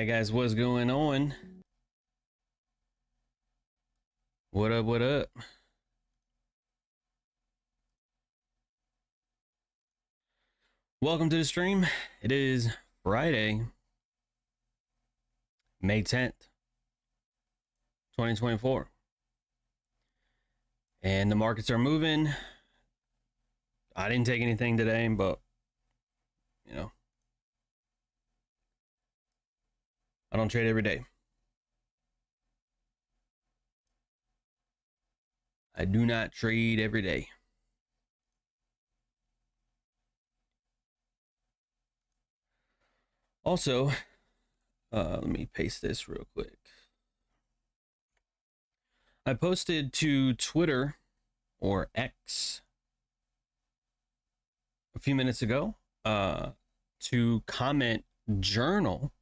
Alright guys, what's going on? What up, what up? Welcome to the stream. It is Friday, May 10th, 2024. And the markets are moving. I didn't take anything today, but, you know, I don't trade every day. I do not trade every day. Also, let me paste this real quick. I posted to Twitter or X a few minutes ago to comment journal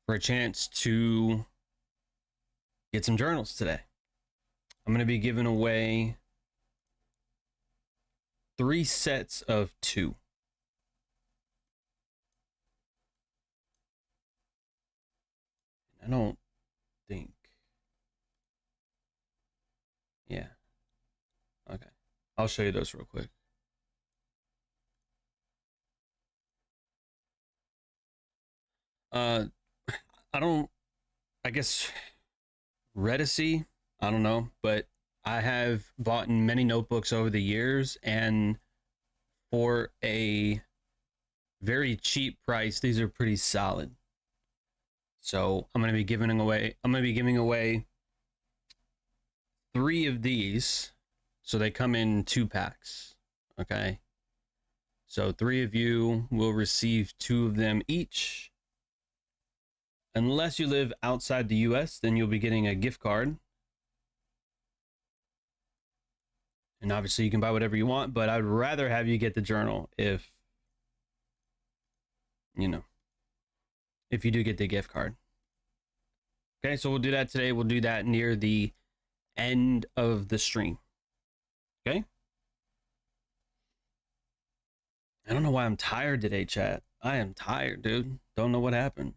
for a chance to get some journals today. I'm going to be giving away 3 sets of 2. I don't think. Yeah. Okay. I'll show you those real quick. I guess Redicy, I don't know, but I have bought in many notebooks over the years, and for a very cheap price, these are pretty solid. So I'm going to be giving away 3 of these. So they come in 2 packs. Okay. So 3 of you will receive 2 of them each. Unless you live outside the US, then you'll be getting a gift card. And obviously you can buy whatever you want, but I'd rather have you get the journal if, you know, if you do get the gift card. Okay, so we'll do that today. We'll do that near the end of the stream. Okay? I don't know why I'm tired today, chat. I am tired, dude. Don't know what happened.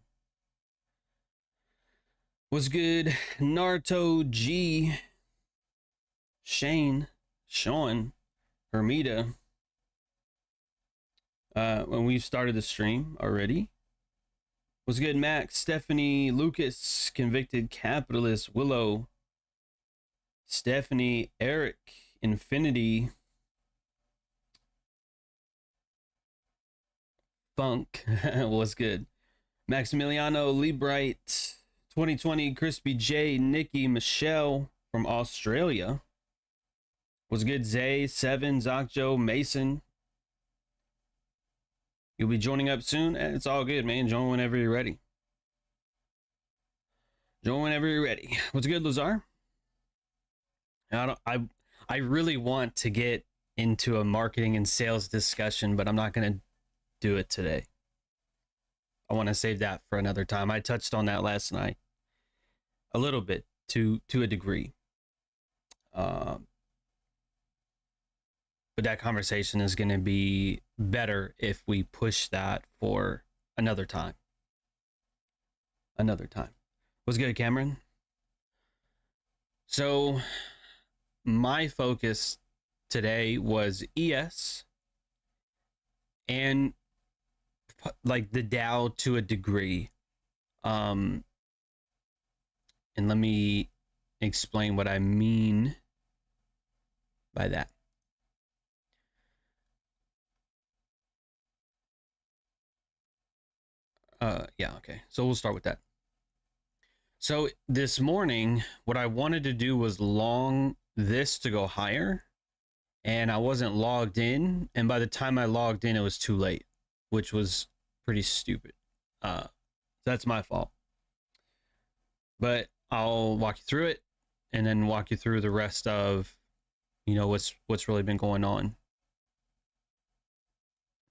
What's good? Naruto G, Shane, Sean, Hermita. When we've started the stream already. What's good, Max, Stephanie, Lucas, Convicted Capitalist, Willow, Stephanie, Eric, Infinity, Funk. What's good? Maximiliano, Lee Bright, 2020, Crispy J, Nikki, Michelle from Australia. What's good, Zay, Seven, Zokjo, Mason. You'll be joining up soon. It's all good, man. Join whenever you're ready. Join whenever you're ready. What's good, Lazar? I really want to get into a marketing and sales discussion, but I'm not going to do it today. I want to save that for another time. I touched on that last night a little bit to a degree. But that conversation is going to be better if we push that for another time. Another time. What's good, Cameron? So my focus today was ES and like the Dow to a degree. And let me explain what I mean by that. Yeah, okay. So we'll start with that. So this morning, what I wanted to do was long this to go higher, and I wasn't logged in. And by the time I logged in, it was too late, which was pretty stupid. So that's my fault. But I'll walk you through it and then walk you through the rest of, you know, what's really been going on.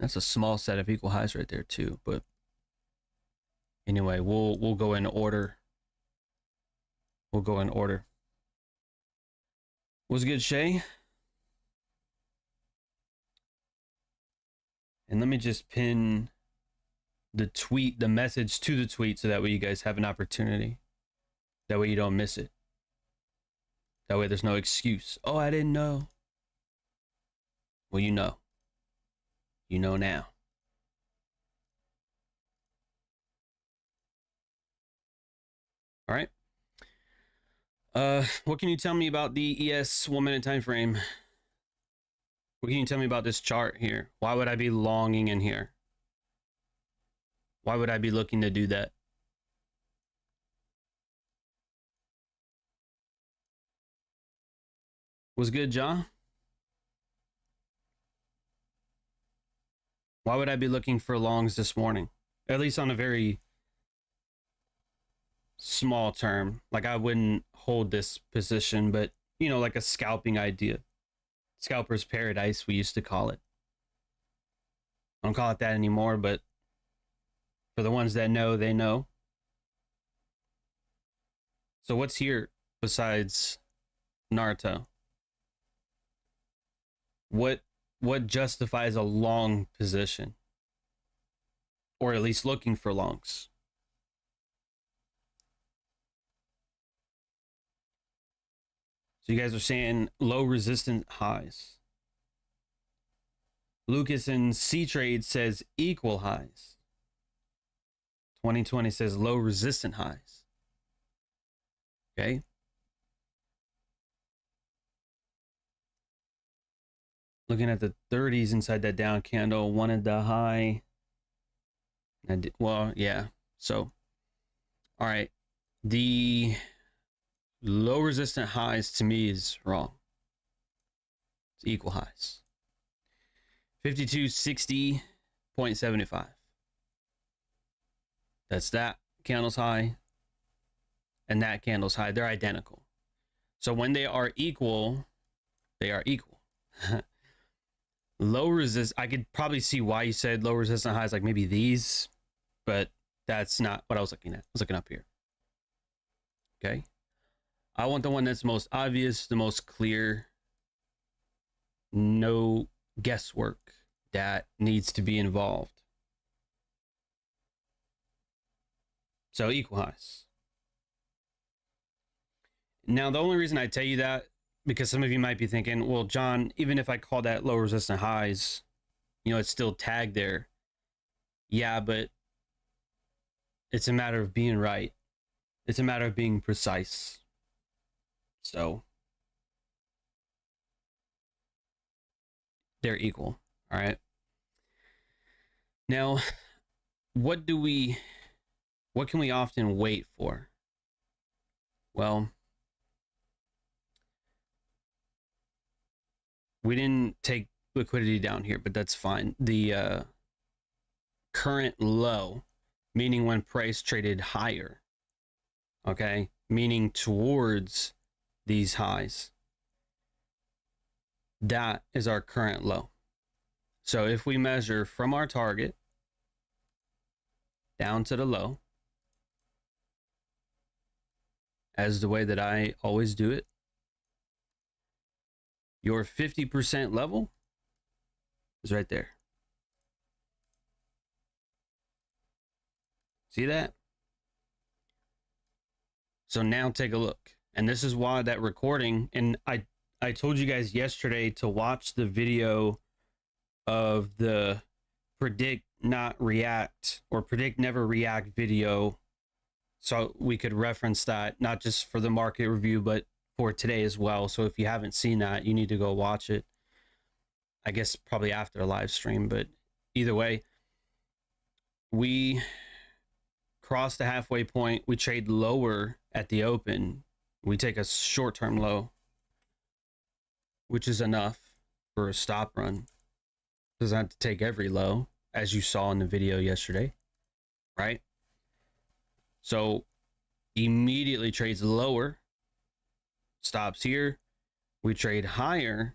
That's a small set of equal highs right there too, but anyway, we'll go in order. We'll go in order. What's good, Shay? And let me just pin tweet, the message to the tweet, so that way you guys have an opportunity. That way you don't miss it. That way there's no excuse. Oh, I didn't know. Well, you know. You know now. All right. What can you tell me about the ES 1 minute time frame? What can you tell me about this chart here? Why would I be longing in here? Why would I be looking to do that? Was good, John? Why would I be looking for longs this morning? At least on a very small term. Like, I wouldn't hold this position, but, you know, like a scalping idea. Scalper's paradise, we used to call it. I don't call it that anymore, but for the ones that know, they know. So what's here besides Naruto? What justifies a long position? Or at least looking for longs? So you guys are saying low resistant highs. Lucas in C-Trade says equal highs. 2020 says low resistant highs. Okay. Looking at the 30s inside that down candle, wanted the high. Well, yeah. So, all right. The low resistant highs to me is wrong. It's equal highs. 5260.75. That's that candle's high and that candle's high. They're identical. So when they are equal, they are equal. Low resist, I could probably see why you said low resistant highs, like maybe these, but that's not what I was looking at. I was looking up here. Okay. I want the one that's most obvious, the most clear, no guesswork that needs to be involved. So equal highs. Now, the only reason I tell you that, because some of you might be thinking, well, John, even if I call that low resistant highs, you know, it's still tagged there. Yeah, but it's a matter of being right. It's a matter of being precise. So they're equal. All right. Now, what can we often wait for? Well, we didn't take liquidity down here, but that's fine. The current low, meaning when price traded higher, okay, meaning towards these highs, that is our current low. So if we measure from our target down to the low, as the way that I always do it, your 50% level is right there. See that? So now take a look. And this is why that recording, and I told you guys yesterday to watch the video of the predict not react or predict never react video, so we could reference that, not just for the market review, but for today as well. So if you haven't seen that, you need to go watch it. I guess probably after the live stream, but either way, we cross the halfway point. We trade lower at the open. We take a short-term low, which is enough for a stop run. Doesn't have to take every low, as you saw in the video yesterday, right? So immediately trades lower, stops here. We trade higher.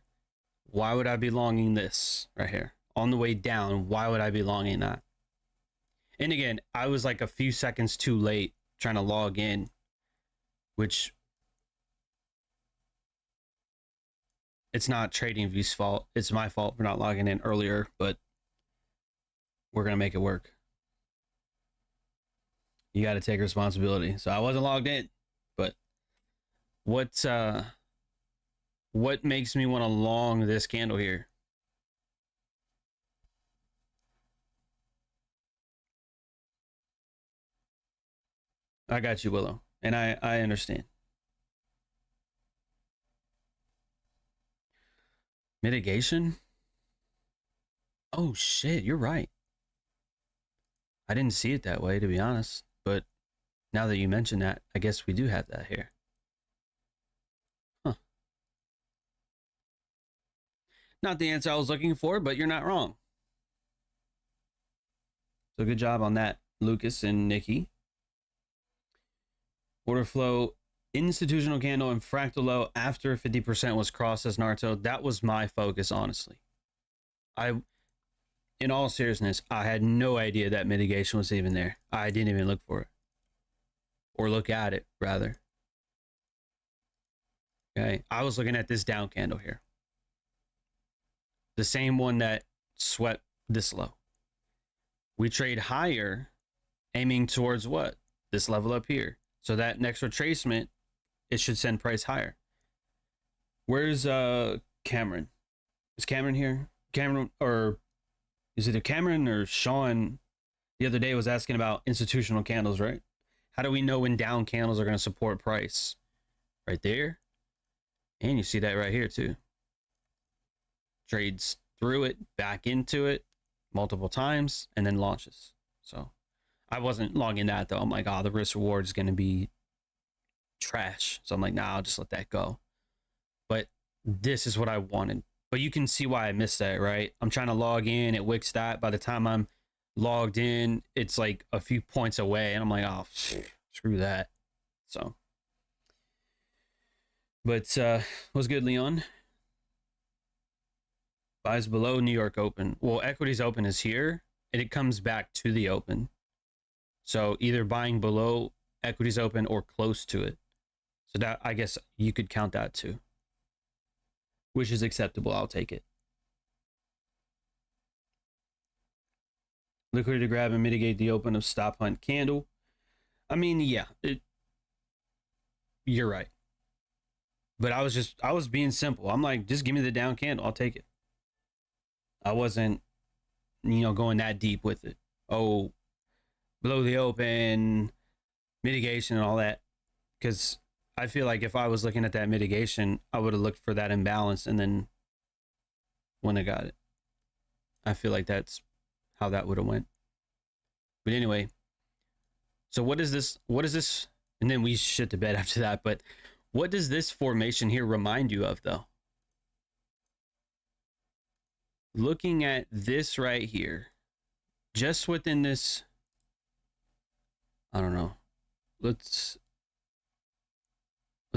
Why would I be longing this right here? On the way down, why would I be longing that? And again, I was like a few seconds too late trying to log in, which it's not TradingView's fault. It's my fault for not logging in earlier, but we're going to make it work. You got to take responsibility. So I wasn't logged in, but what makes me want to long this candle here? I got you, Willow, and I understand. Mitigation? Oh shit, you're right. I didn't see it that way, to be honest, but now that you mention that, I guess we do have that here. Huh. Not the answer I was looking for, but you're not wrong. So good job on that, Lucas and Nikki. Order flow, institutional candle and fractal low after 50% was crossed as Naruto. That was my focus, honestly. In all seriousness, I had no idea that mitigation was even there. I didn't even look for it. Or look at it, rather. Okay, I was looking at this down candle here. The same one that swept this low. We trade higher, aiming towards what? This level up here. So that next retracement, it should send price higher. Where's Cameron? Is Cameron here? Cameron, or is it a Cameron or Sean the other day was asking about institutional candles, right? How do we know when down candles are going to support price? Right there. And you see that right here too. Trades through it, back into it multiple times, and then launches. So I wasn't logging that though. I'm like, oh, the risk reward is going to be trash. So I'm like, nah, I'll just let that go. But this is what I wanted. But you can see why I missed that, right? I'm trying to log in, it wicks that. By the time I'm logged in, it's like a few points away, and I'm like, oh, screw that. So, but what's good, Leon? Buys below New York Open. Well, equities open is here, and it comes back to the open. So either buying below equities open or close to it. So that, I guess you could count that too, which is acceptable. I'll take it. Liquidity to grab and mitigate the open of stop hunt candle. I mean, yeah, you're right. But I was being simple. I'm like, just give me the down candle. I'll take it. I wasn't, going that deep with it. Oh, below the open, mitigation and all that. Because I feel like if I was looking at that mitigation, I would have looked for that imbalance and then when I got it. I feel like that's how that would have went. But anyway, so what is this? And then we shit to bed after that. But what does this formation here remind you of, though? Looking at this right here, just within this, I don't know. Let's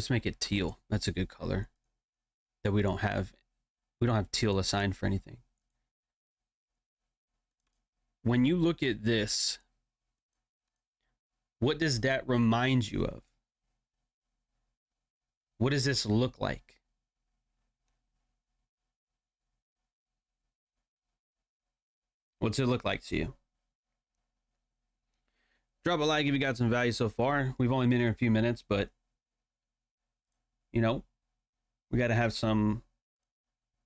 make it teal. That's a good color that we don't have. We don't have teal assigned for anything. When you look at this, what does that remind you of? What does this look like? What's it look like to you? Drop a like if you got some value so far. We've only been here a few minutes, but we got to have some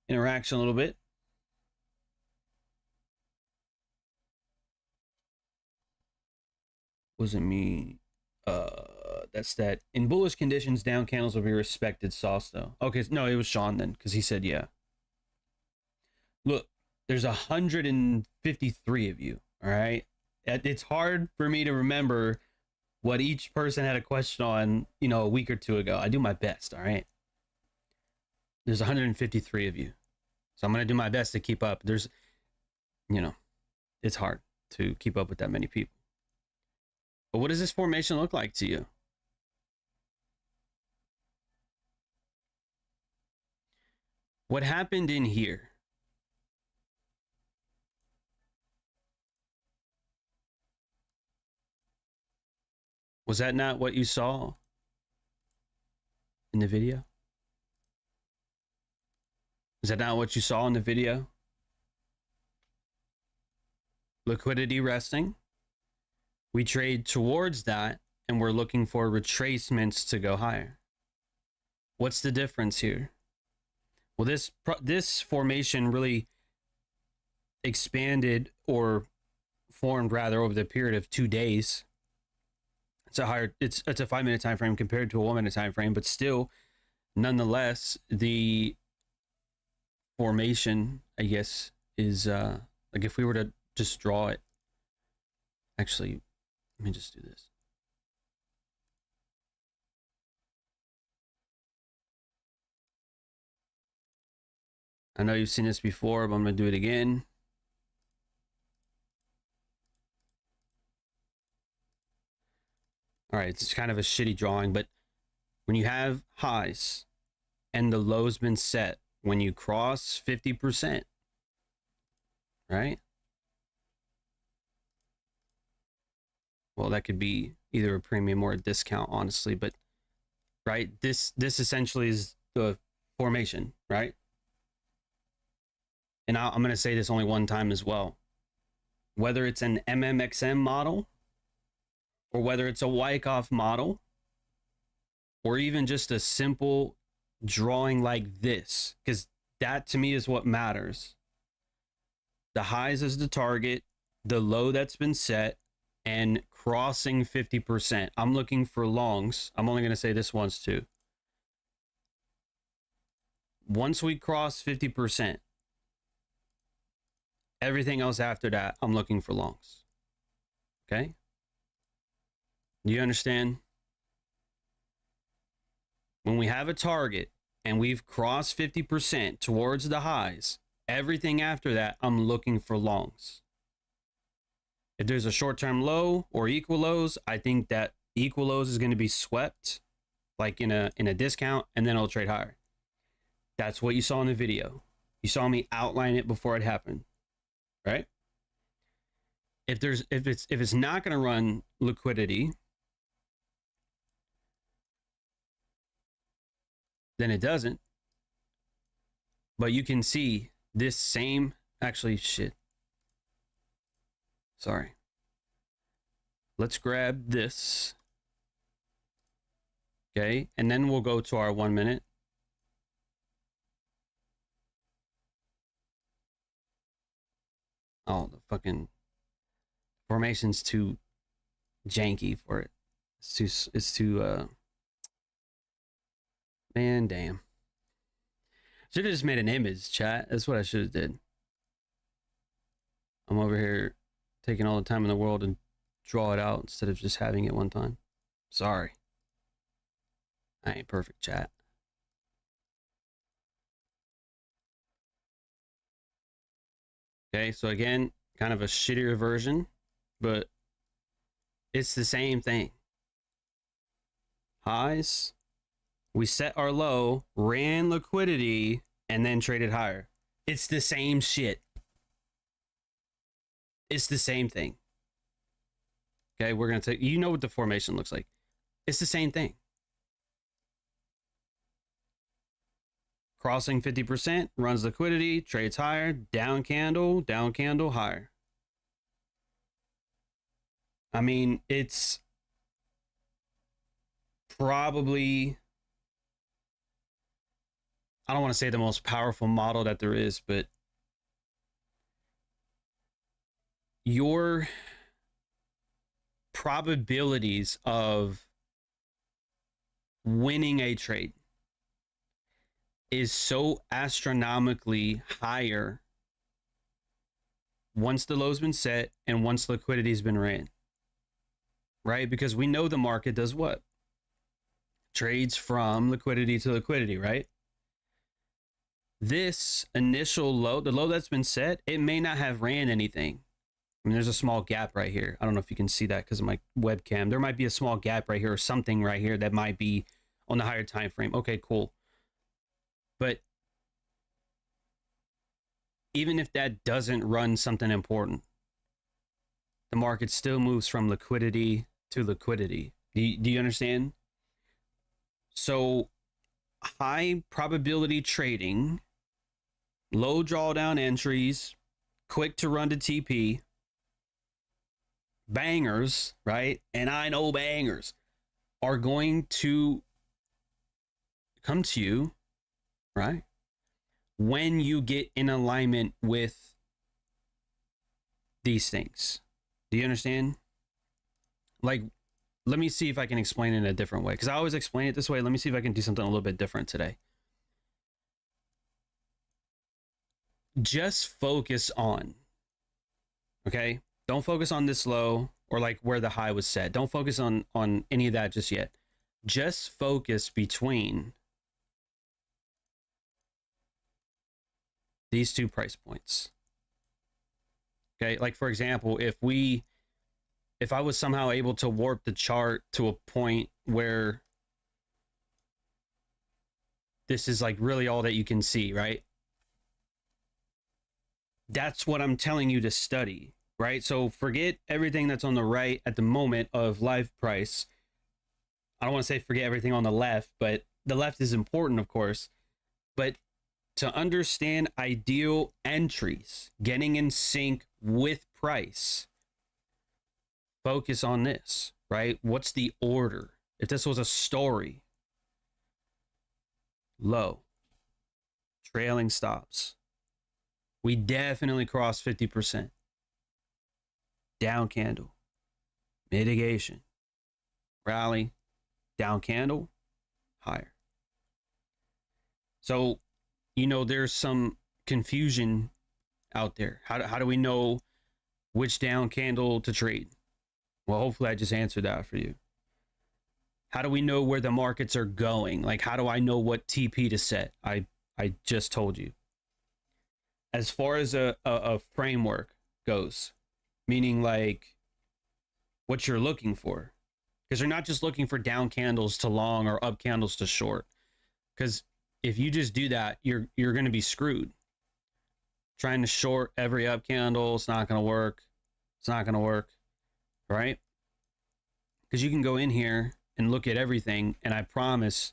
interaction a little bit. Wasn't me. That's that. In bullish conditions, down candles will be respected sauce, though. Okay, no, it was Sean then, because he said yeah. Look, there's 153 of you. All right, it's hard for me to remember what each person had a question on, a week or two ago. I do my best. All right. There's 153 of you, so I'm gonna do my best to keep up. There's, it's hard to keep up with that many people. But what does this formation look like to you? What happened in here? Was that not what you saw in the video? Is that not what you saw in the video? Liquidity resting. We trade towards that, and we're looking for retracements to go higher. What's the difference here? Well, this formation really expanded, or formed rather, over the period of 2 days. It's a 5-minute time frame compared to a 1-minute time frame, but still, nonetheless, the formation, I guess, is like, if we were to just draw it. Actually, let me just do this. I know you've seen this before, but I'm going to do it again. All right, it's kind of a shitty drawing, but when you have highs and the low's been set, when you cross 50%, right? Well, that could be either a premium or a discount, honestly, but right, this essentially is the formation, right? And I'm going to say this only one time as well. Whether it's an MMXM model, or whether it's a Wyckoff model, or even just a simple drawing like this, because that to me is what matters. The highs is the target, the low that's been set, and crossing 50%. I'm looking for longs. I'm only going to say this once too. Once we cross 50%, everything else after that, I'm looking for longs. Okay? Do you understand? When we have a target and we've crossed 50% towards the highs, everything after that, I'm looking for longs. If there's a short-term low or equal lows, I think that equal lows is going to be swept, like in a discount, and then it'll trade higher. That's what you saw in the video. You saw me outline it before it happened, right? If it's not going to run liquidity, then it doesn't. But you can see this same, actually, shit. Sorry. Let's grab this. Okay, and then we'll go to our 1 minute. Oh, the fucking formation's too janky for it. It's too man, damn. Should have just made an image, chat. That's what I should have did. I'm over here taking all the time in the world and draw it out instead of just having it one time. Sorry. I ain't perfect, chat. Okay, so again, kind of a shittier version, but it's the same thing. Highs, we set our low, ran liquidity, and then traded higher. It's the same shit. It's the same thing. Okay, we're going to take, you know what the formation looks like. It's the same thing. Crossing 50%, runs liquidity, trades higher, down candle, higher. I mean, it's probably, I don't want to say the most powerful model that there is, but your probabilities of winning a trade is so astronomically higher once the low's been set and once liquidity's been ran, right? Because we know the market does what? Trades from liquidity to liquidity, right? This initial low, the low that's been set, it may not have ran anything. I mean, there's a small gap right here. I don't know if you can see that because of my webcam. There might be a small gap right here or something right here that might be on the higher time frame. Okay, cool. But even if that doesn't run something important, the market still moves from liquidity to liquidity. Do you understand? So high probability trading, low drawdown entries, quick to run to TP, bangers, right? And I know bangers are going to come to you, right? When you get in alignment with these things. Do you understand? Like, let me see if I can explain it in a different way, because I always explain it this way. Let me see if I can do something a little bit different today. Just focus on, okay? Don't focus on this low or like where the high was set. Don't focus on any of that just yet. Just focus between these two price points. Okay, like for example, if I was somehow able to warp the chart to a point where this is like really all that you can see, right? That's what I'm telling you to study, right? So forget everything that's on the right at the moment of live price. I don't want to say forget everything on the left, but the left is important, of course. But to understand ideal entries, getting in sync with price, focus on this, right? What's the order? If this was a story, low, trailing stops. We definitely crossed 50%. Down candle, mitigation, rally, down candle, higher. So, you know, there's some confusion out there. How do we know which down candle to trade? Well, hopefully I just answered that for you. How do we know where the markets are going? Like, how do I know what TP to set? I just told you. As far as a framework goes, meaning like what you're looking for, because you're not just looking for down candles to long or up candles to short. Because if you just do that, you're going to be screwed. Trying to short every up candle, it's not going to work. It's not going to work, right? Because you can go in here and look at everything, and I promise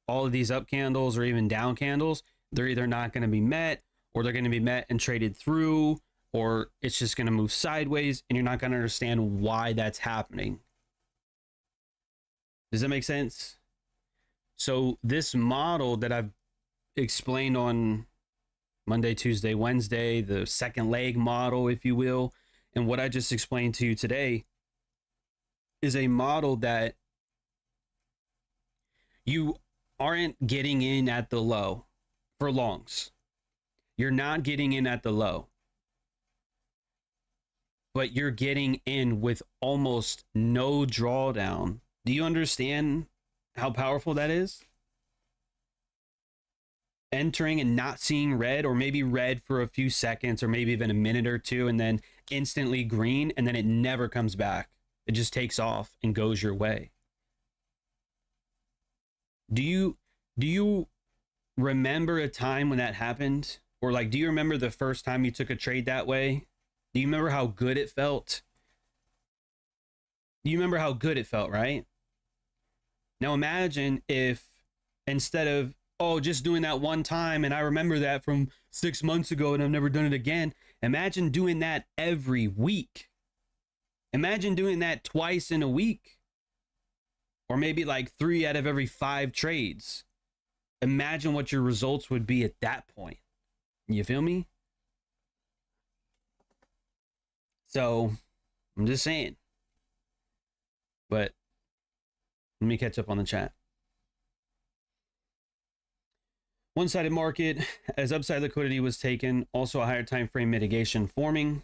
all of these up candles or even down candles, they're either not going to be met, or they're going to be met and traded through, or it's just going to move sideways, and you're not going to understand why that's happening. Does that make sense? So this model that I've explained on Monday, Tuesday, Wednesday, the second leg model, if you will, and what I just explained to you today is a model that you aren't getting in at the low for longs. You're not getting in at the low, but you're getting in with almost no drawdown. Do you understand how powerful that is? Entering and not seeing red, or maybe red for a few seconds, or maybe even a minute or two, and then instantly green, and then it never comes back. It just takes off and goes your way. Do you remember a time when that happened? Or like, do you remember the first time you took a trade that way? Do you remember how good it felt? Do you remember how good it felt, right? Now imagine if instead of, oh, just doing that one time, and I remember that from 6 months ago and I've never done it again. Imagine doing that every week. Imagine doing that twice in a week. Or maybe like 3 out of every 5 trades. Imagine what your results would be at that point. You feel me? So, I'm just saying. But let me catch up on the chat. One-sided market, as upside liquidity was taken, also a higher time frame mitigation forming.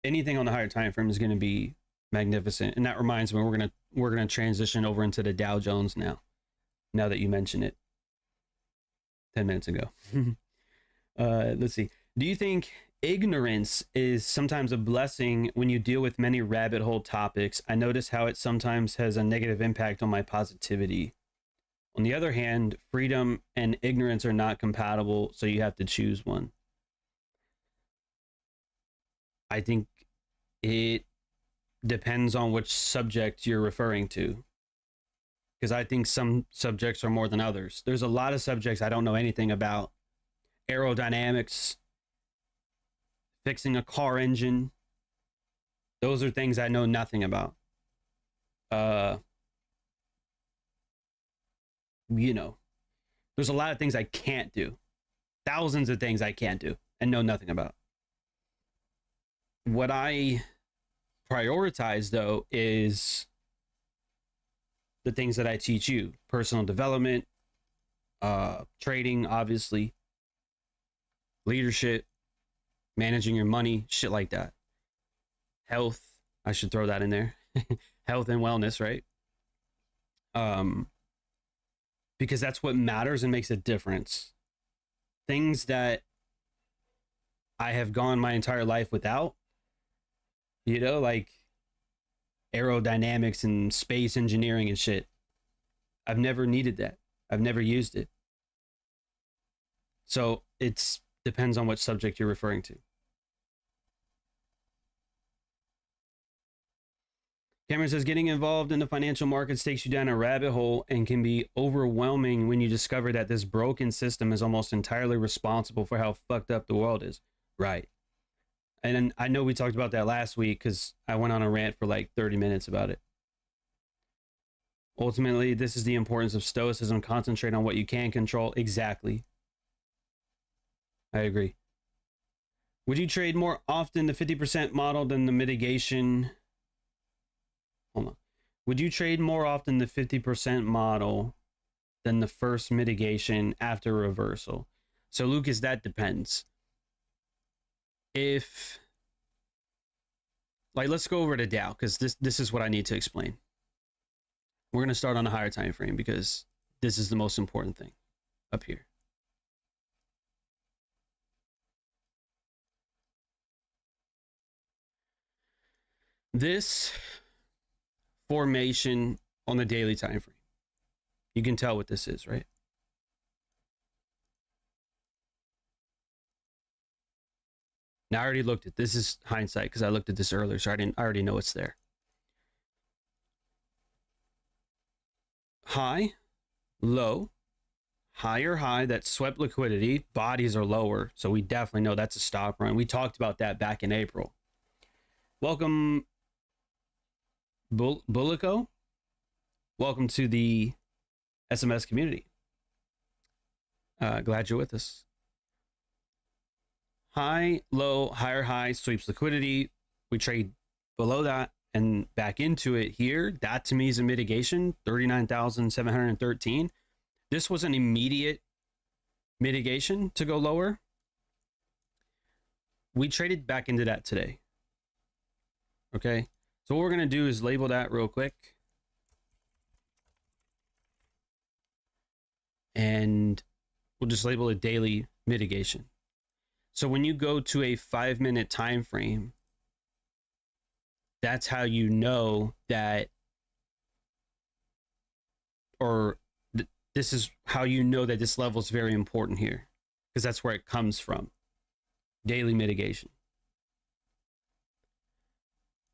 Anything on the higher time frame is going to be magnificent. And that reminds me, we're gonna transition over into the Dow Jones now that you mention it 10 minutes ago. Let's see. Do you think ignorance is sometimes a blessing when you deal with many rabbit hole topics? I notice how it sometimes has a negative impact on my positivity. On the other hand, freedom and ignorance are not compatible, so you have to choose one. I think it depends on which subject you're referring to, because I think some subjects are more than others. There's a lot of subjects I don't know anything about. Aerodynamics, fixing a car engine, Those are things I know nothing about. You know, there's a lot of things I can't do. Thousands of things I can't do and know nothing about. What I prioritize, though, is the things that I teach you: personal development, trading, obviously, leadership, managing your money, shit like that. Health, I should throw that in there. Health and wellness, right? Because that's what matters and makes a difference. Things that I have gone my entire life without, you know, like aerodynamics and space engineering and shit. I've never needed that. I've never used it. So it's depends on what subject you're referring to. Cameron says, getting involved in the financial markets takes you down a rabbit hole and can be overwhelming when you discover that this broken system is almost entirely responsible for how fucked up the world is. Right. And I know we talked about that last week because I went on a rant for like 30 minutes about it. Ultimately, this is the importance of stoicism. Concentrate on what you can control. Exactly. I agree. Would you trade more often the 50% model than the mitigation? Hold on. Would you trade more often the 50% model than the first mitigation after reversal? So, Lucas, that depends. If, like, let's go over to Dow, because this is what I need to explain. We're going to start on a higher time frame because this is the most important thing up here. This formation on the daily time frame, you can tell what this is, right? Now I already looked at this. Is hindsight because I looked at this earlier, so I already know it's there. High, low, higher high that swept liquidity. Bodies are lower, so we definitely know that's a stop run. We talked about that back in April. Welcome, Bullico. Welcome to the SMS community. Glad you're with us. High, low, higher high sweeps liquidity. We trade below that and back into it here. That to me is a mitigation, 39,713. This was an immediate mitigation to go lower. We traded back into that today. Okay, so what we're going to do is label that real quick. And we'll just label it daily mitigation. So when you go to a 5-minute time frame, that's how you know that, or this is how you know that this level is very important here, because that's where it comes from. Daily mitigation.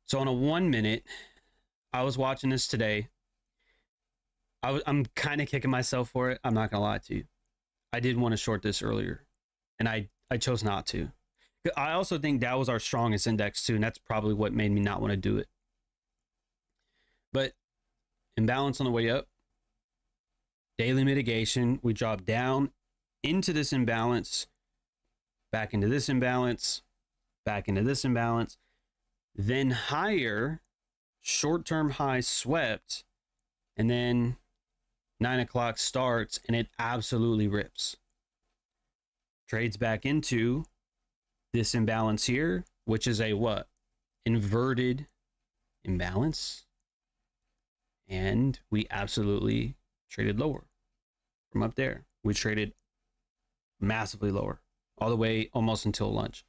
So on a 1 minute, I was watching this today. I'm kind of kicking myself for it. I'm not gonna lie to you. I did want to short this earlier, and I chose not to. I also think that was our strongest index too, and that's probably what made me not want to do it. But imbalance on the way up, daily mitigation, we drop down into this imbalance, back into this imbalance, back into this imbalance, then higher, short-term high swept, and then 9 o'clock starts and it absolutely rips. Trades back into this imbalance here, which is a what? Inverted imbalance. And we absolutely traded lower from up there. We traded massively lower, all the way almost until lunch.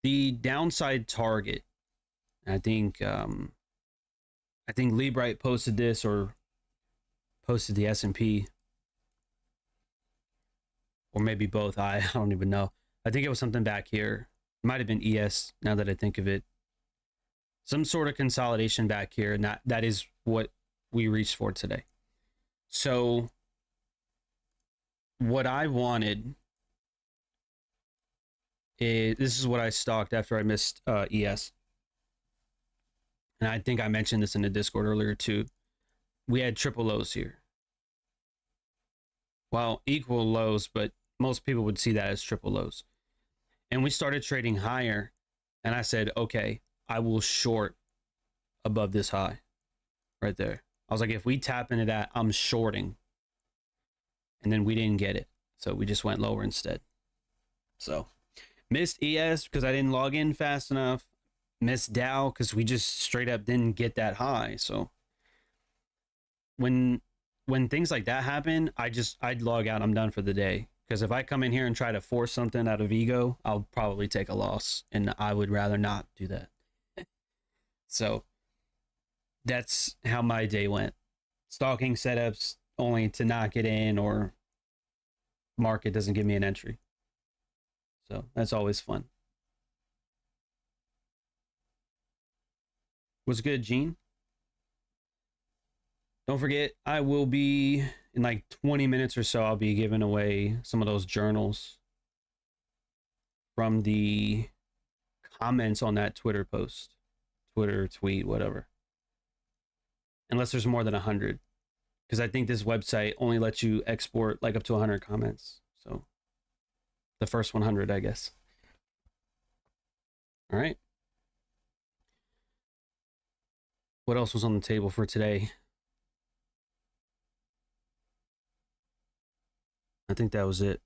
The downside target, I think Lee Bright posted this, or posted the S&P, or maybe both. I don't even know. I think it was something back here. It might have been ES, now that I think of it. Some sort of consolidation back here, and that is what we reached for today. So what I wanted is, this is what I stalked after I missed ES. And I think I mentioned this in the Discord earlier too. We had triple lows here. Well, equal lows, but most people would see that as triple lows. And we started trading higher. And I said, okay, I will short above this high right there. I was like, if we tap into that, I'm shorting. And then we didn't get it. So we just went lower instead. So missed ES because I didn't log in fast enough. Missed Dow because we just straight up didn't get that high. So when things like that happen, I'd log out. I'm done for the day. Because if I come in here and try to force something out of ego, I'll probably take a loss. And I would rather not do that. So that's how my day went. Stalking setups only to not get in, or market doesn't give me an entry. So that's always fun. What's good, Gene? Don't forget, I will be, in like 20 minutes or so, I'll be giving away some of those journals from the comments on that Twitter post. Twitter, tweet, whatever. Unless there's more than 100. Because I think this website only lets you export like up to 100 comments. So the first 100, I guess. All right. What else was on the table for today? I think that was it.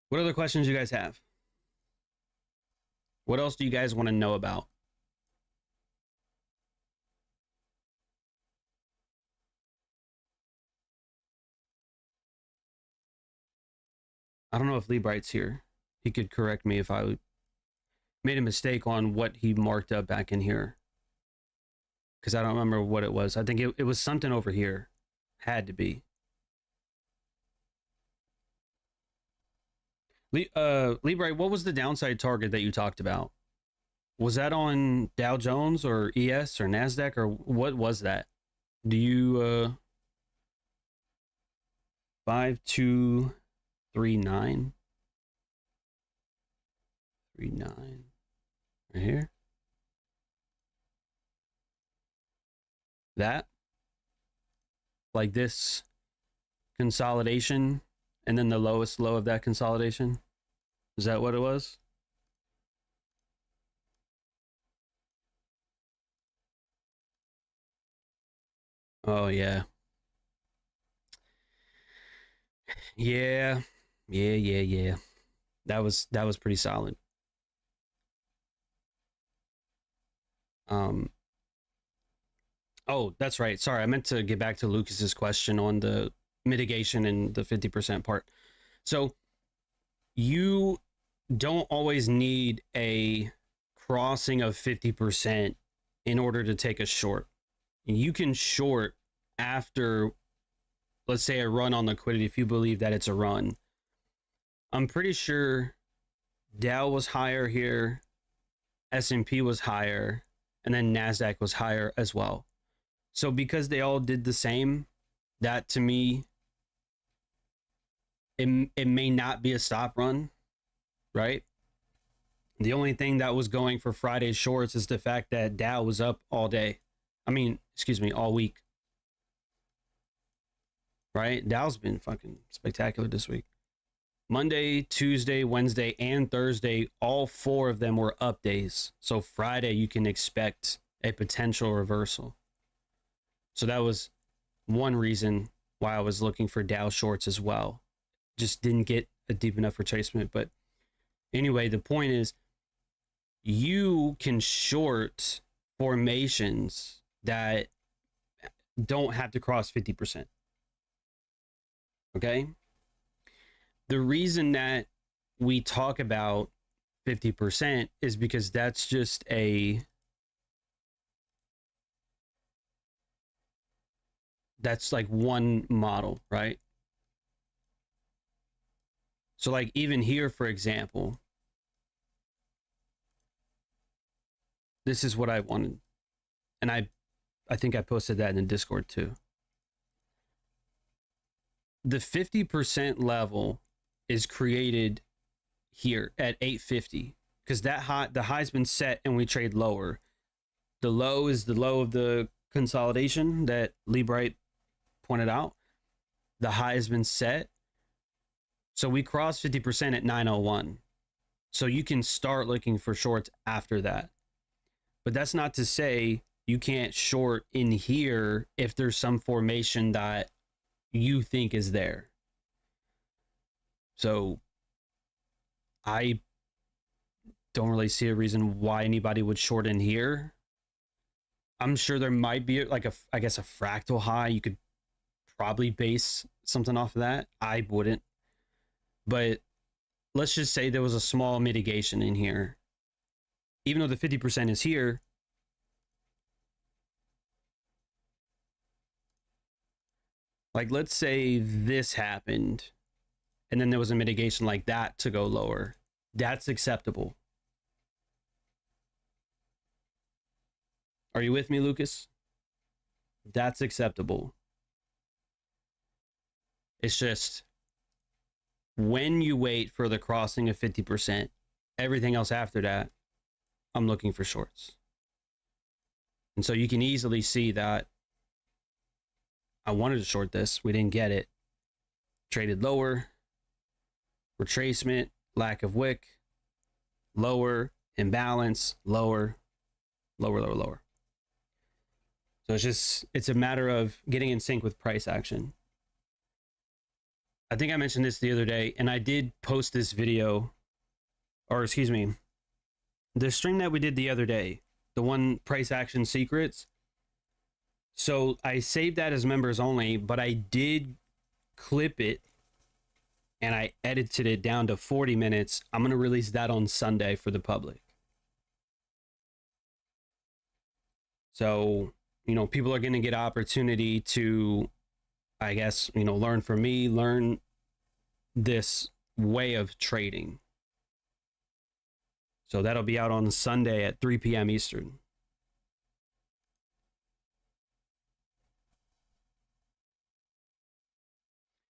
What other questions do you guys have? What else do you guys want to know about? I don't know if Lee Bright's here. He could correct me if I made a mistake on what he marked up back in here. Because I don't remember what it was. I think it was something over here. Had to be. Lee Bright, what was the downside target that you talked about? Was that on Dow Jones or ES or Nasdaq, or what was that? Do you 5239 39 right here? That, like this consolidation and then the lowest low of that consolidation? Is that what it was? Oh yeah. Yeah. That was pretty solid. Oh, that's right. Sorry, I meant to get back to Lucas's question on the mitigation and the 50% part. So you don't always need a crossing of 50% in order to take a short. You can short after, let's say, a run on liquidity if you believe that it's a run. I'm pretty sure Dow was higher here, S&P was higher, and then Nasdaq was higher as well. So because they all did the same, that to me, it may not be a stop run, right? The only thing that was going for Friday's shorts is the fact that Dow was up all day. I mean, excuse me, all week. Right? Dow's been fucking spectacular this week. Monday, Tuesday, Wednesday, and Thursday, all 4 of them were up days. So Friday, you can expect a potential reversal. So that was one reason why I was looking for Dow shorts as well. Just didn't get a deep enough retracement. But anyway, the point is, you can short formations that don't have to cross 50%. Okay? The reason that we talk about 50% is because that's just that's like one model, right? So like even here, for example, this is what I wanted. And I think I posted that in the Discord too. The 50% level is created here at 850 because the high's been set and we trade lower. The low is the low of the consolidation that Lee Bright pointed out. The high has been set. So we crossed 50% at 901. So you can start looking for shorts after that. But that's not to say you can't short in here if there's some formation that you think is there. So I don't really see a reason why anybody would short in here. I'm sure there might be like I guess a fractal high. You could probably base something off of that. I wouldn't. But let's just say there was a small mitigation in here. Even though the 50% is here, like let's say this happened and then there was a mitigation like that to go lower. That's acceptable. Are you with me, Lucas? That's acceptable. It's just when you wait for the crossing of 50%, everything else after that, I'm looking for shorts. And so you can easily see that I wanted to short this. We didn't get it. Traded lower. Retracement. Lack of wick. Lower. Imbalance. Lower. Lower, lower, lower. So it's a matter of getting in sync with price action. I think I mentioned this the other day, and I did post this video, or excuse me, the stream that we did the other day, the one price action secrets. So I saved that as members only, but I did clip it and I edited it down to 40 minutes. I'm going to release that on Sunday for the public. So, you know, people are going to get opportunity to, I guess, you know, learn from me, learn this way of trading. So that'll be out on Sunday at 3 p.m. Eastern.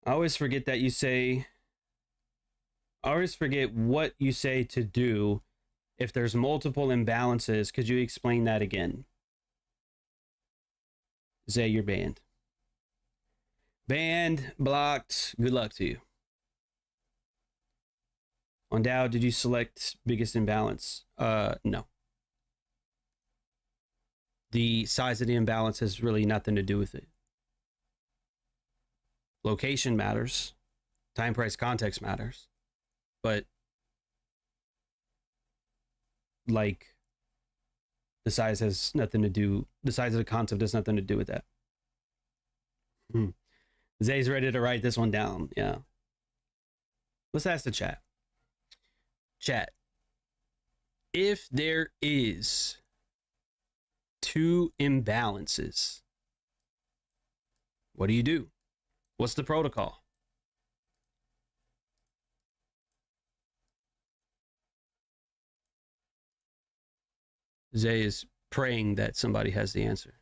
I always forget that you say, I always forget what you say to do if there's multiple imbalances. Could you explain that again? Zay, you're banned. Banned, blocked. Good luck to you. On Dow, did you select biggest imbalance? No. The size of the imbalance has really nothing to do with it. Location matters. Time, price, context matters. But like the size has nothing to do, the size of the concept has nothing to do with that. Zay's ready to write this one down. Yeah. Let's ask the chat. Chat. If there is two imbalances, what do you do? What's the protocol? Zay is praying that somebody has the answer.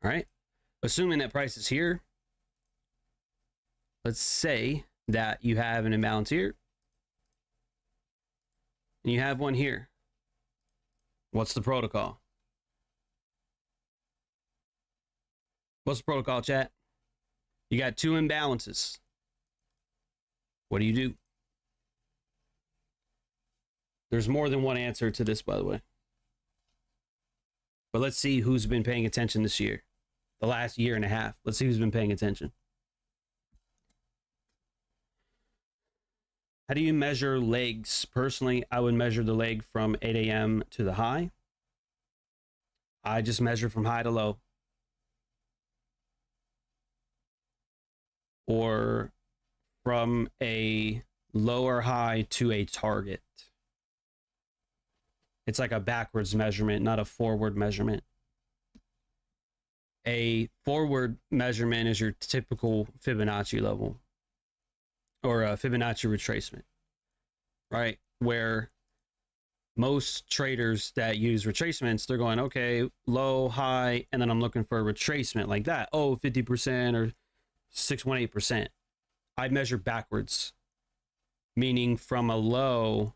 All right. Assuming that price is here, let's say that you have an imbalance here and you have one here. What's the protocol? What's the protocol, chat? You got two imbalances. What do you do? There's more than one answer to this, by the way. But let's see who's been paying attention this year. The last year and a half. Let's see who's been paying attention. How do you measure legs? Personally, I would measure the leg from 8 a.m. to the high. I just measure from high to low. Or from a lower high to a target. It's like a backwards measurement, not a forward measurement. A forward measurement is your typical Fibonacci level or a Fibonacci retracement, right? Where most traders that use retracements, they're going, okay, low, high, and then I'm looking for a retracement like that. Oh, 50% or 618%. I measure backwards, meaning from a low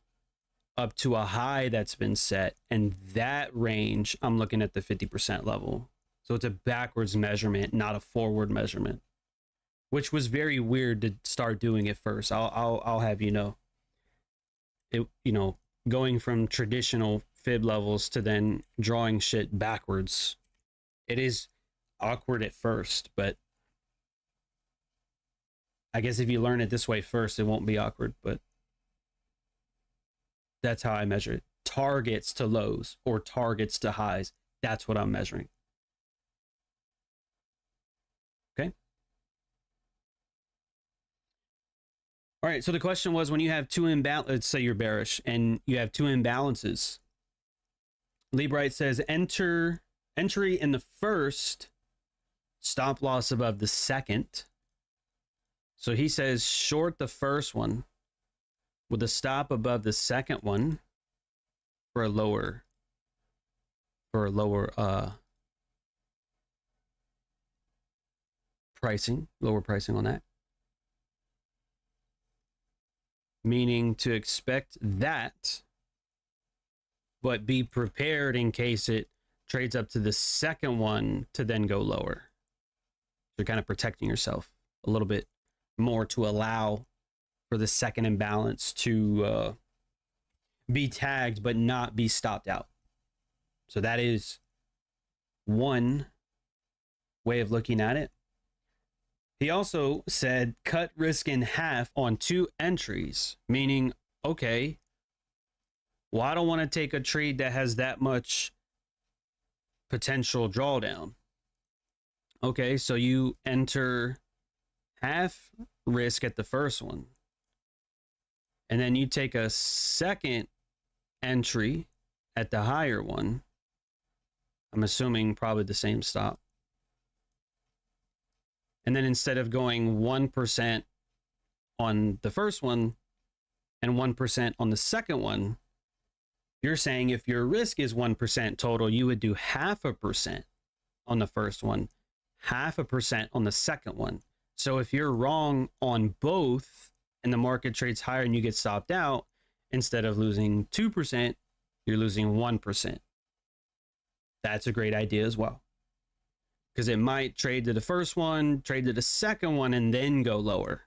up to a high that's been set. And that range, I'm looking at the 50% level. So it's a backwards measurement, not a forward measurement, which was very weird to start doing at first. I'll have you know. It, you know, going from traditional fib levels to then drawing shit backwards. It is awkward at first, but I guess if you learn it this way first, it won't be awkward, but that's how I measure it. Targets to lows or targets to highs. That's what I'm measuring. Okay. All right. So the question was, when you have two imbalances, let's say you're bearish and you have two imbalances. Lee Bright says entry in the first, stop loss above the second. So he says short the first one with a stop above the second one for a lower pricing, lower pricing on that. Meaning to expect that, but be prepared in case it trades up to the second one to then go lower. You're kind of protecting yourself a little bit more to allow for the second imbalance to be tagged but not be stopped out. So that is one way of looking at it. He also said cut risk in half on two entries, meaning, okay, well, I don't want to take a trade that has that much potential drawdown. Okay, so you enter half risk at the first one, and then you take a second entry at the higher one. I'm assuming probably the same stop. And then instead of going 1% on the first one and 1% on the second one, you're saying if your risk is 1% total, you would do 0.5% on the first one, 0.5% on the second one. So if you're wrong on both and the market trades higher and you get stopped out, instead of losing 2%, you're losing 1%. That's a great idea as well, because it might trade to the first one, trade to the second one, and then go lower.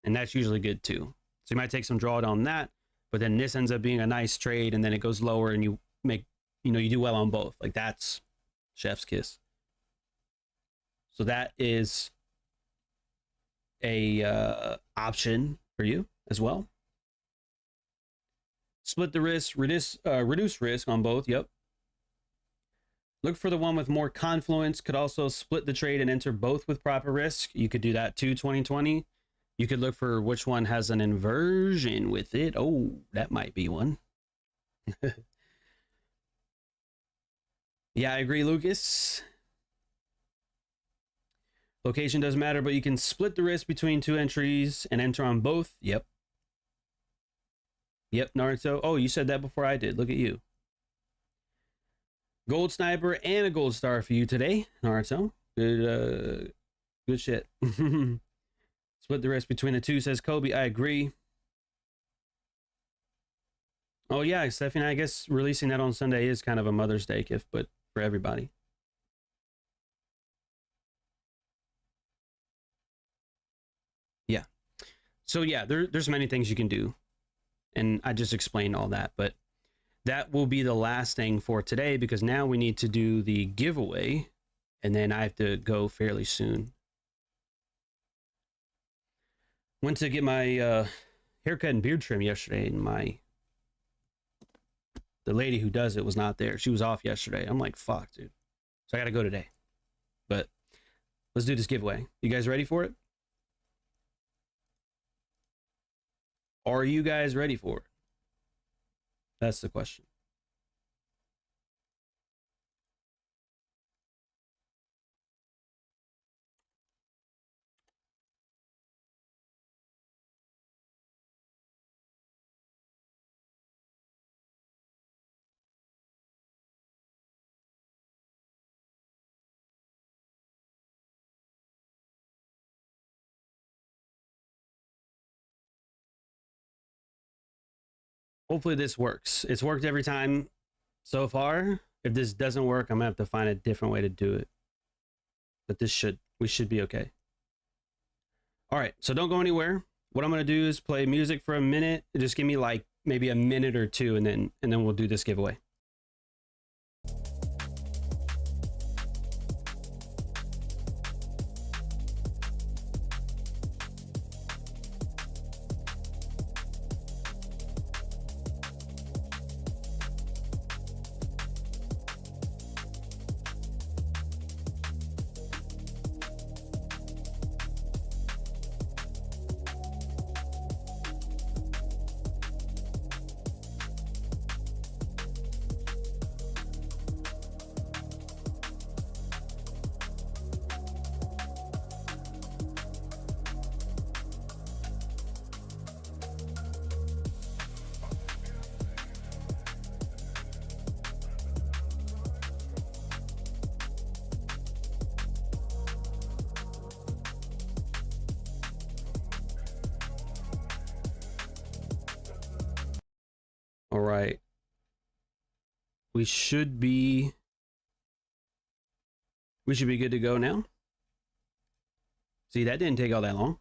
And that's usually good too. So you might take some drawdown on that, but then this ends up being a nice trade, and then it goes lower and you make, you know, you do well on both. Like, that's chef's kiss. So that is a option for you as well. Split the risk, reduce risk on both. Yep. Look for the one with more confluence. Could also split the trade and enter both with proper risk. You could do that too, 2020. You could look for which one has an inversion with it. Oh, that might be one. Yeah, I agree, Lucas. Location doesn't matter, but you can split the risk between two entries and enter on both. Yep. Yep, Naruto. Oh, you said that before I did. Look at you. Gold sniper and a gold star for you today, Naruto. Good, good shit. Split the risk between the two, says Kobe. I agree. Oh yeah, Stephanie, I guess releasing that on Sunday is kind of a Mother's Day gift, but for everybody. Yeah. So yeah, there's many things you can do, and I just explained all that, but that will be the last thing for today, because now we need to do the giveaway, and then I have to go fairly soon. Went to get my haircut and beard trim yesterday, and the lady who does it was not there. She was off yesterday. I'm like, fuck, dude. So I got to go today. But let's do this giveaway. You guys ready for it? Are you guys ready for it? That's the question. Hopefully this works. It's worked every time so far. If this doesn't work, I'm gonna have to find a different way to do it. But we should be okay. All right, so don't go anywhere. What I'm gonna do is play music for a minute. Just give me like maybe a minute or two, and then we'll do this giveaway. All right. We should be good to go now. See, that didn't take all that long.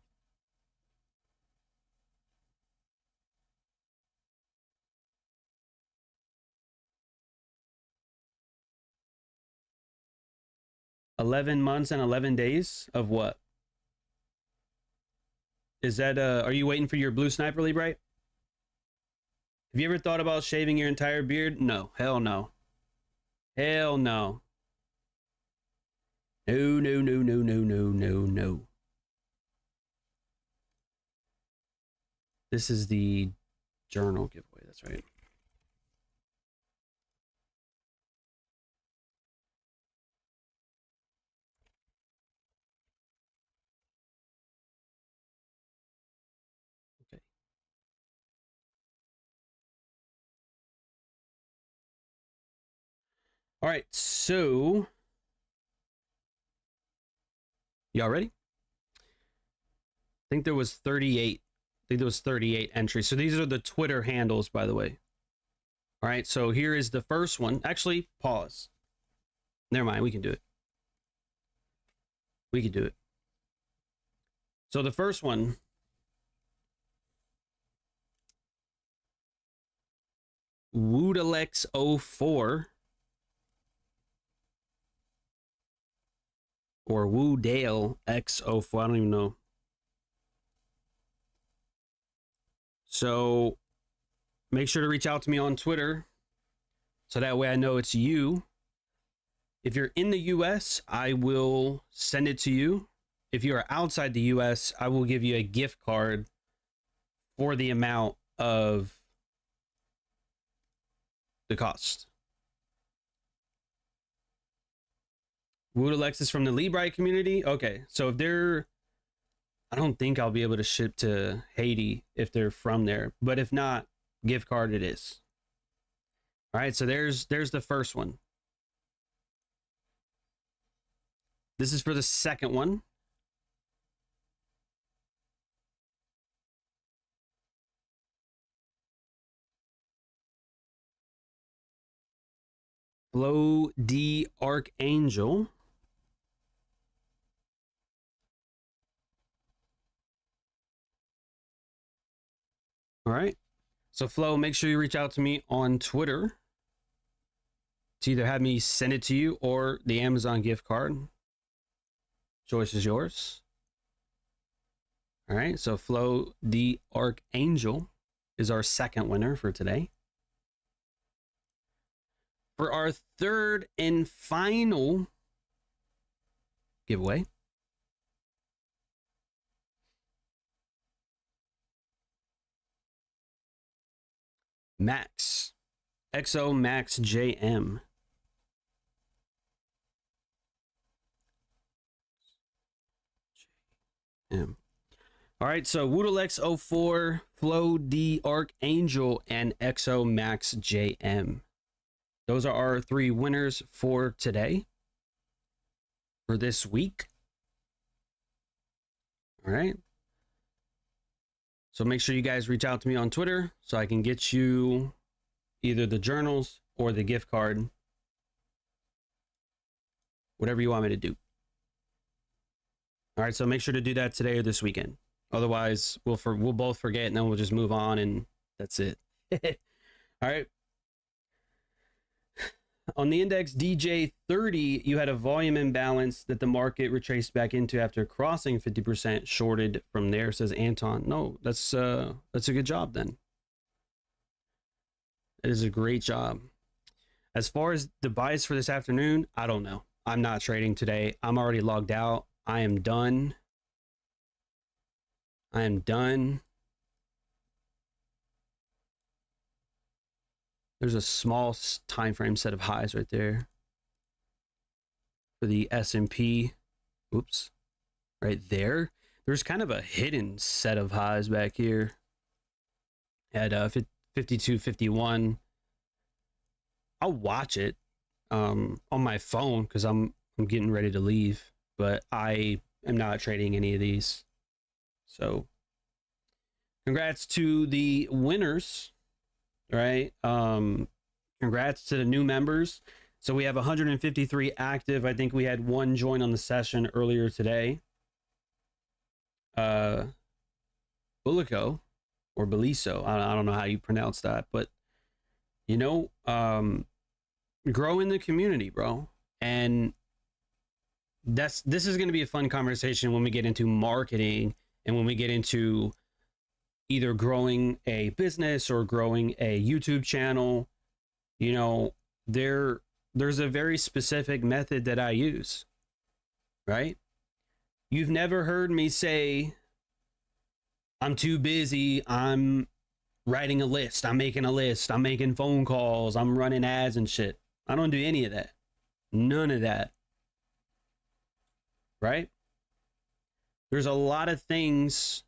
$11 months and 11 days of what? Is that are you waiting for your blue sniper lead, right? Have you ever thought about shaving your entire beard? No. Hell no. Hell no. No, no, no, no, no, no, no, no. This is the journal giveaway. That's right. Okay. All right. So, y'all ready? I think there was 38. I think there was 38 entries. So these are the Twitter handles, by the way. All right. So here is the first one. Actually, pause. Never mind. We can do it. We can do it. So the first one. Woodalex04 or Woodale X04. I don't even know. So make sure to reach out to me on Twitter so that way I know it's you. If you're in the US, I will send it to you. If you are outside the US, I will give you a gift card for the amount of the cost. Wood Alexis from the Librite community. Okay, so if they're, I don't think I'll be able to ship to Haiti if they're from there, but if not, gift card it is. All right, so there's the first one. This is for the second one. Flow D Archangel. All right. So Flo, make sure you reach out to me on Twitter to either have me send it to you or the Amazon gift card. Choice is yours. All right. So Flo the Archangel is our second winner for today. For our third and final giveaway, Max, XO Max JM. All right, so Woodalex04, Flow D Archangel, and XO Max JM. Those are our three winners for today, for this week. All right. So make sure you guys reach out to me on Twitter so I can get you either the journals or the gift card, whatever you want me to do. All right, so make sure to do that today or this weekend. Otherwise, we'll both forget, and then we'll just move on, and that's it. All right. On the index DJ30, you had a volume imbalance that the market retraced back into after crossing 50% shorted from there, says Anton. No, that's a good job then. It is a great job. As far as the buys for this afternoon, I don't know. I'm not trading today. I'm already logged out. I am done. I am done. There's a small time frame set of highs right there for the S&P. Oops. Right there. There's kind of a hidden set of highs back here at 52.51. I'll watch it on my phone because I'm getting ready to leave, but I am not trading any of these. So congrats to the winners. Right. Congrats to the new members. So we have 153 active. I think we had one join on the session earlier today. Bulico or Beliso. I don't know how you pronounce that, but you know, grow in the community, bro. And this is going to be a fun conversation when we get into marketing and when we get into either growing a business or growing a YouTube channel. You know, there's a very specific method that I use, right? You've never heard me say, I'm too busy, I'm writing a list, I'm making a list, I'm making phone calls, I'm running ads and shit. I don't do any of that. None of that. Right? There's a lot of things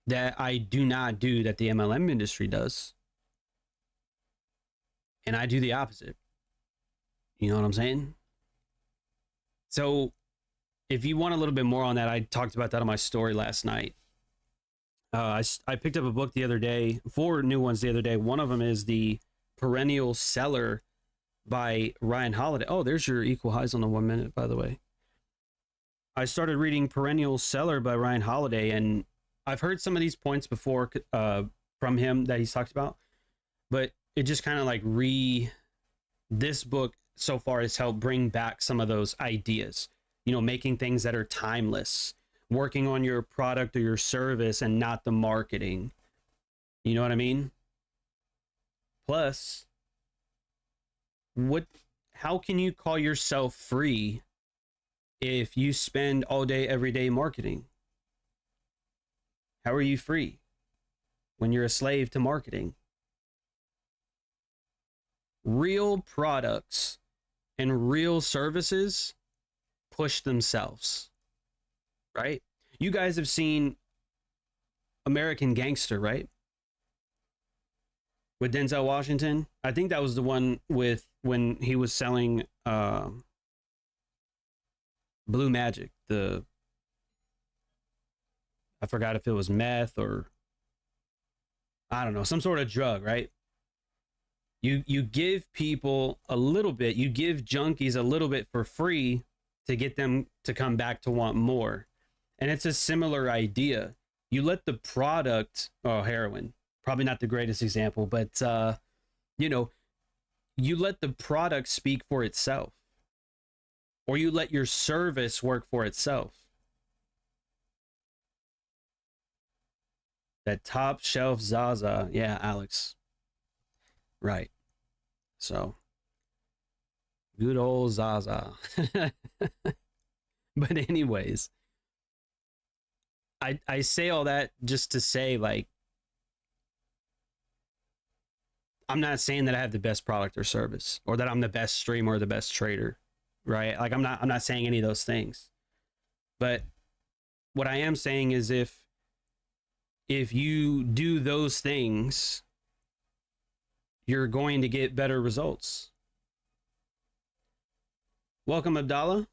that I do not do that the MLM industry does. And I do the opposite. You know what I'm saying? So if you want a little bit more on that, I talked about that on my story last night. I picked up a book the other day, 4 new ones the other day. One of them is The Perennial Seller by Ryan Holiday. Oh, there's your equal highs on the 1 minute, by the way. I started reading Perennial Seller by Ryan Holiday, and I've heard some of these points before from him that he's talked about, but it just kind of like this book so far has helped bring back some of those ideas, you know, making things that are timeless, working on your product or your service and not the marketing. You know what I mean? Plus, how can you call yourself free if you spend all day, every day marketing? How are you free when you're a slave to marketing? Real products and real services push themselves, right? You guys have seen American Gangster, right? With Denzel Washington. I think that was the one with when he was selling Blue Magic, I forgot if it was meth or I don't know, some sort of drug, right? You give people a little bit, you give junkies a little bit for free to get them to come back to want more. And it's a similar idea. You let the product, heroin, probably not the greatest example, but you know, you let the product speak for itself, or you let your service work for itself. That top shelf Zaza. Yeah, Alex. Right. So, good old Zaza. But anyways, I say all that just to say, like, I'm not saying that I have the best product or service or that I'm the best streamer or the best trader, right? Like I'm not saying any of those things. But what I am saying is if you do those things, you're going to get better results. Welcome, Abdallah.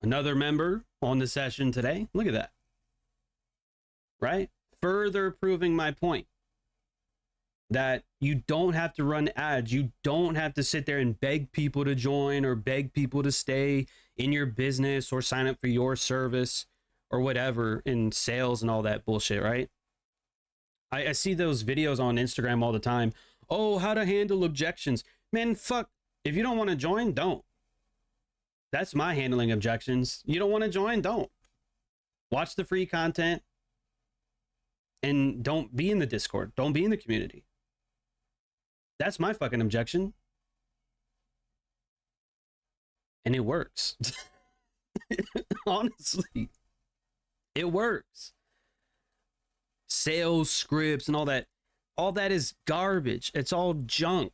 Another member on the session today. Look at that. Right? further proving my point that you don't have to run ads. You don't have to sit there and beg people to join or beg people to stay in your business or sign up for your service or whatever in sales and all that bullshit, right? I see those videos on Instagram all the time. Oh, how to handle objections. Man, fuck. If you don't want to join, don't. That's my handling objections. You don't want to join, don't. Watch the free content and don't be in the Discord. Don't be in the community. That's my fucking objection. And it works. Honestly, it works. Sales scripts and all that is garbage. It's all junk.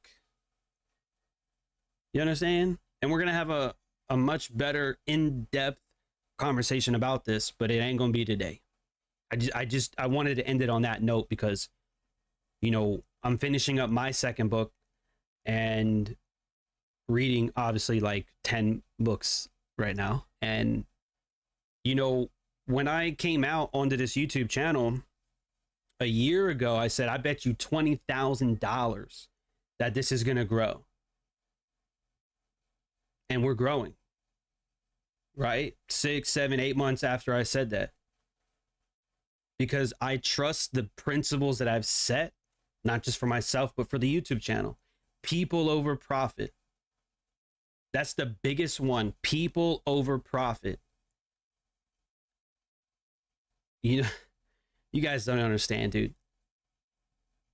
You understand? And we're going to have a much better in-depth conversation about this, but it ain't going to be today. I wanted to end it on that note because, you know, I'm finishing up my second book and reading obviously like 10 books right now. And, you know, when I came out onto this YouTube channel a year ago, I said, I bet you $20,000 that this is going to grow. And we're growing, right? 6, 7, 8 months after I said that. Because I trust the principles that I've set, not just for myself, but for the YouTube channel. People over profit. That's the biggest one. People over profit. You know, you guys don't understand, dude.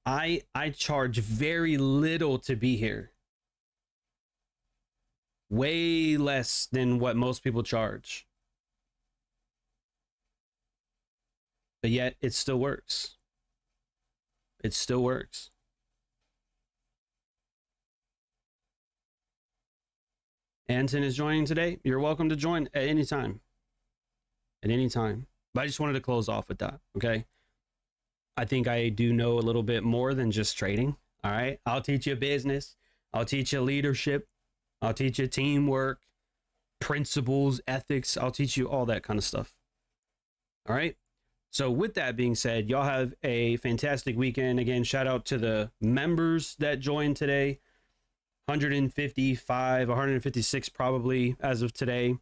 I charge very little to be here. Way less than what most people charge. But yet it still works. It still works. Anton is joining today. You're welcome to join at any time. At any time. But I just wanted to close off with that, okay? I think I do know a little bit more than just trading, all right? I'll teach you business. I'll teach you leadership. I'll teach you teamwork, principles, ethics. I'll teach you all that kind of stuff. All right? So with that being said, y'all have a fantastic weekend. Again, shout out to the members that joined today. 155, 156 probably as of today.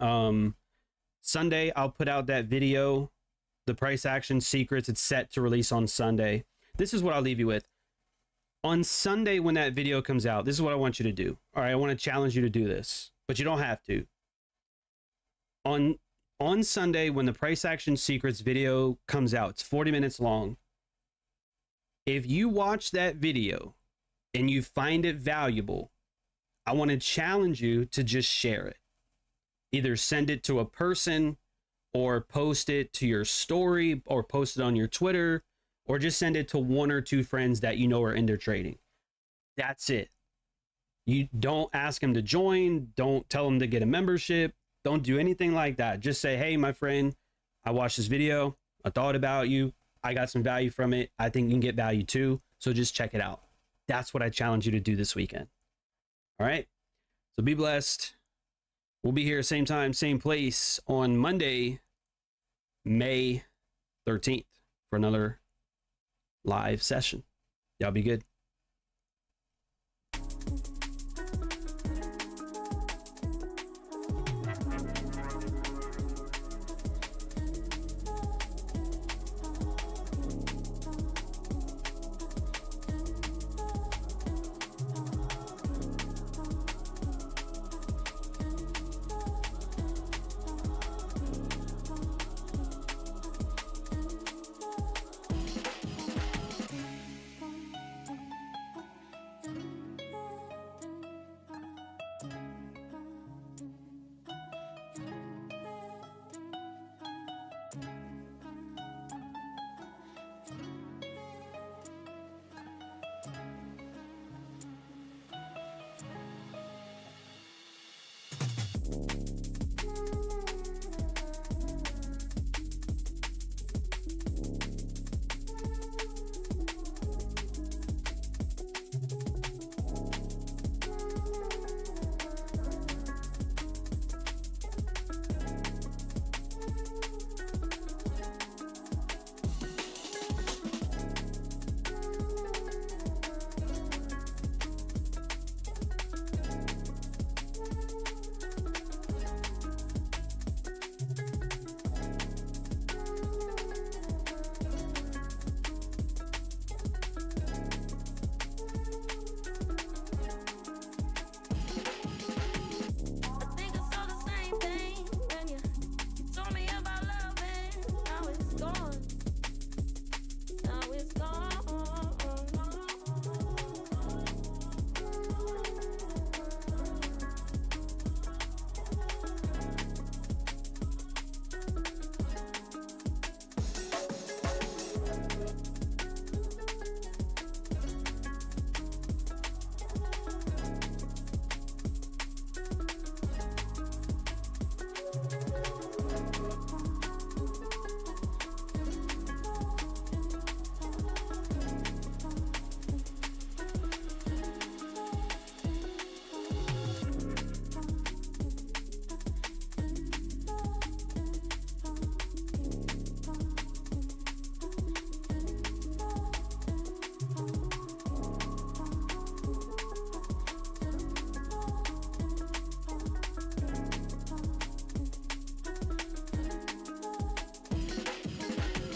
Sunday, I'll put out that video, the price action secrets. It's set to release on Sunday. This is what I'll leave you with. On Sunday, when that video comes out, this is what I want you to do. All right, I want to challenge you to do this, but you don't have to. On Sunday, when the price action secrets video comes out, it's 40 minutes long. If you watch that video and you find it valuable, I want to challenge you to just share it. Either send it to a person or post it to your story or post it on your Twitter or just send it to 1 or 2 friends that you know are into trading. That's it. You don't ask them to join. Don't tell them to get a membership. Don't do anything like that. Just say, hey, my friend, I watched this video. I thought about you. I got some value from it. I think you can get value too. So just check it out. That's what I challenge you to do this weekend. All right. So be blessed. We'll be here same time, same place on Monday, May 13th for another live session. Y'all be good.